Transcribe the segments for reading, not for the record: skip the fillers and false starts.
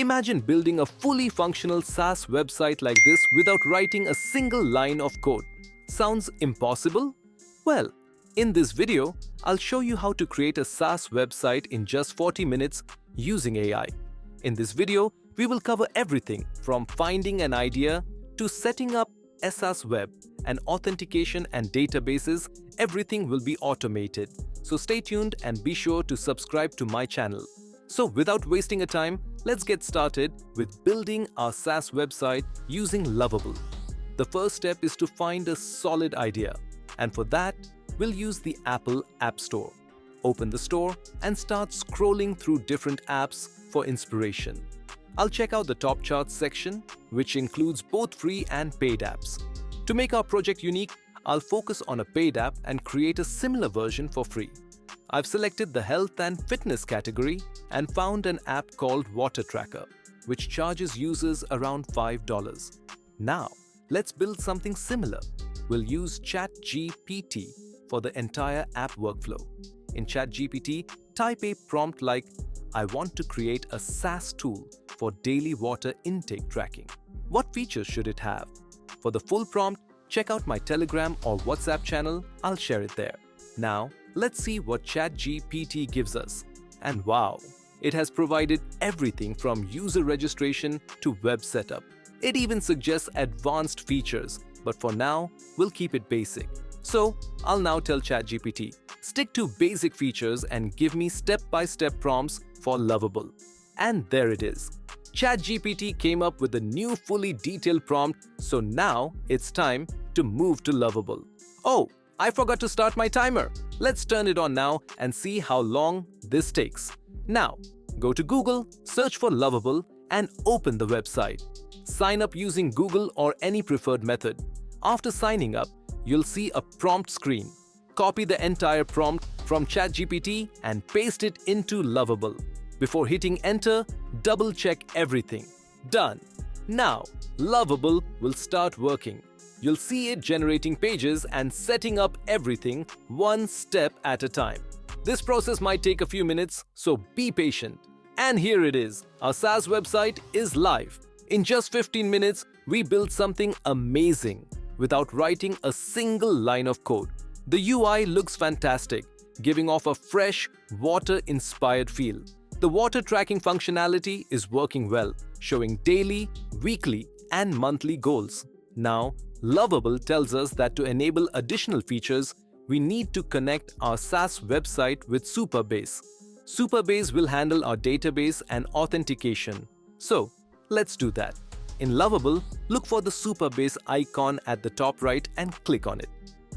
Imagine building a fully functional SaaS website like this without writing a single line of code. Sounds impossible? Well, in this video, I'll show you how to create a SaaS website in just 40 minutes using AI. In this video, we will cover everything from finding an idea to setting up a SaaS web and authentication and databases. Everything will be automated. So stay tuned and be sure to subscribe to my channel. So without wasting a time, let's get started with building our SaaS website using Lovable. The first step is to find a solid idea, and for that, we'll use the Apple App Store. Open the store and start scrolling through different apps for inspiration. I'll check out the top charts section, which includes both free and paid apps. To make our project unique, I'll focus on a paid app and create a similar version for free. I've selected the health and fitness category and found an app called Water Tracker, which charges users around $5. Now, let's build something similar. We'll use ChatGPT for the entire app workflow. In ChatGPT, type a prompt like, "I want to create a SaaS tool for daily water intake tracking. What features should it have?" For the full prompt, check out my Telegram or WhatsApp channel. I'll share it there. Now, let's see what ChatGPT gives us. And wow, it has provided everything from user registration to web setup. It even suggests advanced features, but for now, we'll keep it basic. So, I'll now tell ChatGPT, stick to basic features and give me step-by-step prompts for Lovable. And there it is. ChatGPT came up with a new fully detailed prompt, so now it's time to move to Lovable. Oh, I forgot to start my timer. Let's turn it on now and see how long this takes. Now, go to Google, search for Lovable, and open the website. Sign up using Google or any preferred method. After signing up, you'll see a prompt screen. Copy the entire prompt from ChatGPT and paste it into Lovable. Before hitting enter, double-check everything. Done. Now, Lovable will start working. You'll see it generating pages and setting up everything one step at a time. This process might take a few minutes, so be patient. And here it is. Our SaaS website is live. In just 15 minutes, we built something amazing without writing a single line of code. The UI looks fantastic, giving off a fresh, water-inspired feel. The water tracking functionality is working well, showing daily, weekly, and monthly goals. Now, Lovable tells us that to enable additional features, we need to connect our SaaS website with Supabase. Supabase will handle our database and authentication. So, let's do that. In Lovable, look for the Supabase icon at the top right and click on it.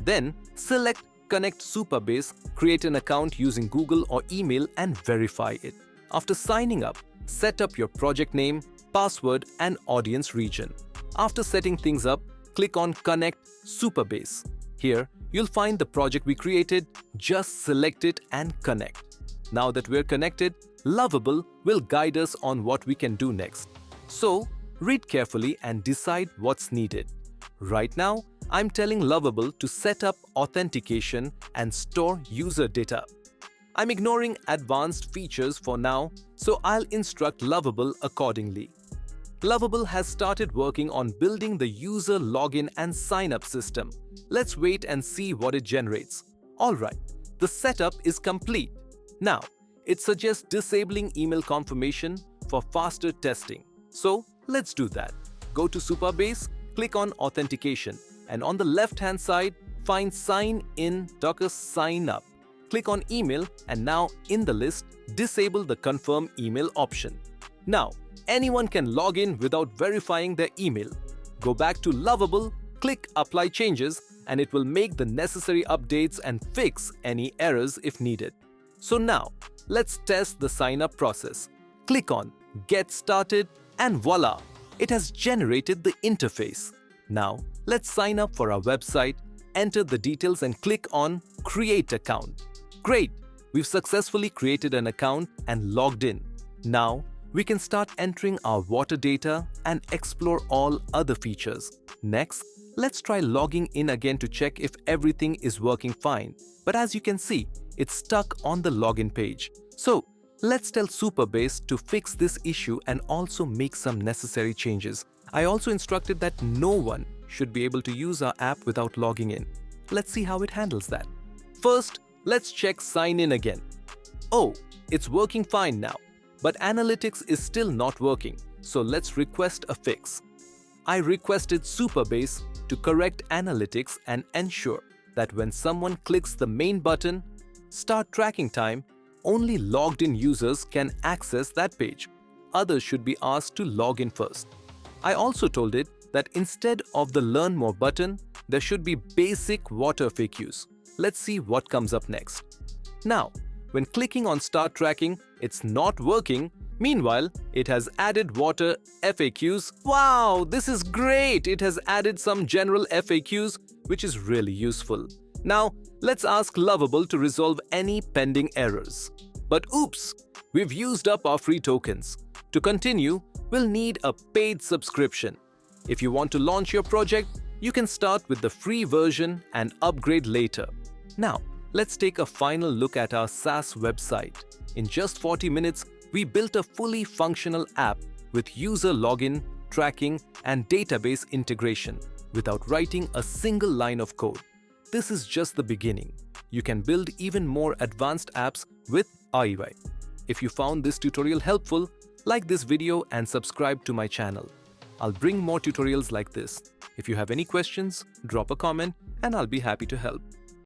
Then, select Connect Supabase, create an account using Google or email and verify it. After signing up, set up your project name, password, and audience region. After setting things up, click on Connect Supabase. Here, you'll find the project we created. Just select it and connect. Now that we're connected, Lovable will guide us on what we can do next. So, read carefully and decide what's needed. Right now, I'm telling Lovable to set up authentication and store user data. I'm ignoring advanced features for now, so I'll instruct Lovable accordingly. Lovable has started working on building the user login and sign-up system. Let's wait and see what it generates. Alright, the setup is complete. Now, it suggests disabling email confirmation for faster testing. So, let's do that. Go to Supabase, click on Authentication, and on the left-hand side, find Sign In Docker Sign Up. Click on Email, and now in the list, disable the Confirm Email option. Now, anyone can log in without verifying their email. Go back to Lovable, click Apply Changes, and it will make the necessary updates and fix any errors if needed. So now, let's test the sign-up process. Click on Get Started, and voila! It has generated the interface. Now, let's sign up for our website, enter the details and click on Create Account. Great! We've successfully created an account and logged in. Now, we can start entering our water data and explore all other features. Next, let's try logging in again to check if everything is working fine. But as you can see, it's stuck on the login page. So, Let's tell Superbase to fix this issue and also make some necessary changes. I also instructed that no one should be able to use our app without logging in. Let's see how it handles that. First, let's check sign in again. Oh, it's working fine now, but analytics is still not working, so let's request a fix. I requested Superbase to correct analytics and ensure that when someone clicks the main button, Start Tracking Time, only logged in users can access that page. Others should be asked to log in first. I also told it that instead of the Learn More button, there should be basic water FAQs. Let's see what comes up next. Now, when clicking on Start Tracking, it's not working. Meanwhile, it has added water FAQs. Wow, this is great! It has added some general FAQs, which is really useful. Now, let's ask Lovable to resolve any pending errors. But oops, we've used up our free tokens. To continue, we'll need a paid subscription. If you want to launch your project, you can start with the free version and upgrade later. Now, let's take a final look at our SaaS website. In just 40 minutes, we built a fully functional app with user login, tracking, and database integration without writing a single line of code. This is just the beginning. You can build even more advanced apps with AI. If you found this tutorial helpful, like this video and subscribe to my channel. I'll bring more tutorials like this. If you have any questions, drop a comment and I'll be happy to help.